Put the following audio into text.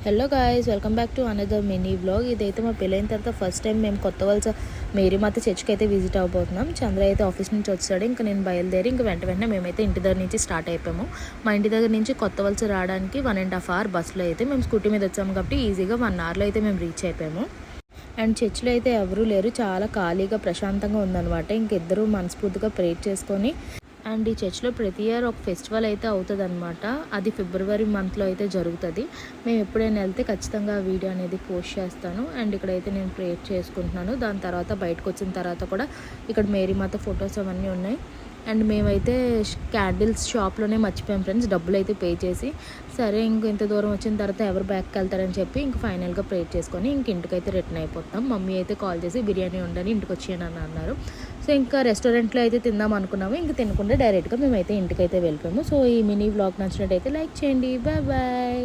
Hello guys, welcome back to another mini vlog. ఇదైతే మా పెళ్ళైన తర్వాత ఫస్ట్ టైం మేము కొత్త వలస మేరీమాత చర్చ్కి అయితే విజిట్ అవబోతున్నాం. చంద్ర అయితే ఆఫీస్ నుంచి వచ్చాడు. ఇంకా నేను బయలుదేరి ఇంకా వెంటనే మేమైతే ఇంటి దగ్గర నుంచి స్టార్ట్ అయిపోయాము. మా ఇంటి దగ్గర నుంచి కొత్త వలస రావడానికి 1.5 hour బస్సులో అయితే మేము స్కూటీ మీద వచ్చాము కాబట్టి ఈజీగా 1 hourలో అయితే మేము రీచ్ అయిపోయాము. అండ్ చర్చిలో అయితే ఎవరూ లేరు, చాలా ఖాళీగా ప్రశాంతంగా ఉందన్నమాట. ఇంకిద్దరూ మనస్ఫూర్తిగా ప్రేర్ చేసుకొని అండ్ ఈ చర్చ్లో ప్రతి ఇయర్ ఒక ఫెస్టివల్ అయితే అవుతుంది అనమాట. అది ఫిబ్రవరి మంత్లో అయితే జరుగుతుంది. మేము ఎప్పుడైనా వెళ్తే ఖచ్చితంగా ఆ వీడియో అనేది పోస్ట్ చేస్తాను. అండ్ ఇక్కడైతే నేను ప్రేయర్ చేసుకుంటున్నాను. దాని తర్వాత బయటకు వచ్చిన తర్వాత కూడా ఇక్కడ మేరీమాత ఫొటోస్ అవన్నీ ఉన్నాయి. అండ్ మేమైతే క్యాండిల్స్ షాప్లోనే మర్చిపోయాం ఫ్రెండ్స్, డబ్బులు అయితే పే చేసి. సరే ఇంత దూరం వచ్చిన తర్వాత ఎవరు బ్యాక్కి వెళ్తారని చెప్పి ఇంక ఫైనల్గా ప్రేయర్ చేసుకొని ఇంటికైతే రిటర్న్ అయిపోతాం. మమ్మీ అయితే కాల్ చేసి బిర్యానీ ఉండని ఇంటికి వచ్చేయని అన్నారు. సో ఇంకా రెస్టారెంట్లో అయితే తిందాం అనుకున్నాము. ఇంక తినకుండా డైరెక్ట్గా మేమైతే ఇంటికైతే వెళ్ళిపోయాము. సో ఈ మినీ వ్లాగ్ నచ్చినట్టయితే లైక్ చేయండి. Bye bye.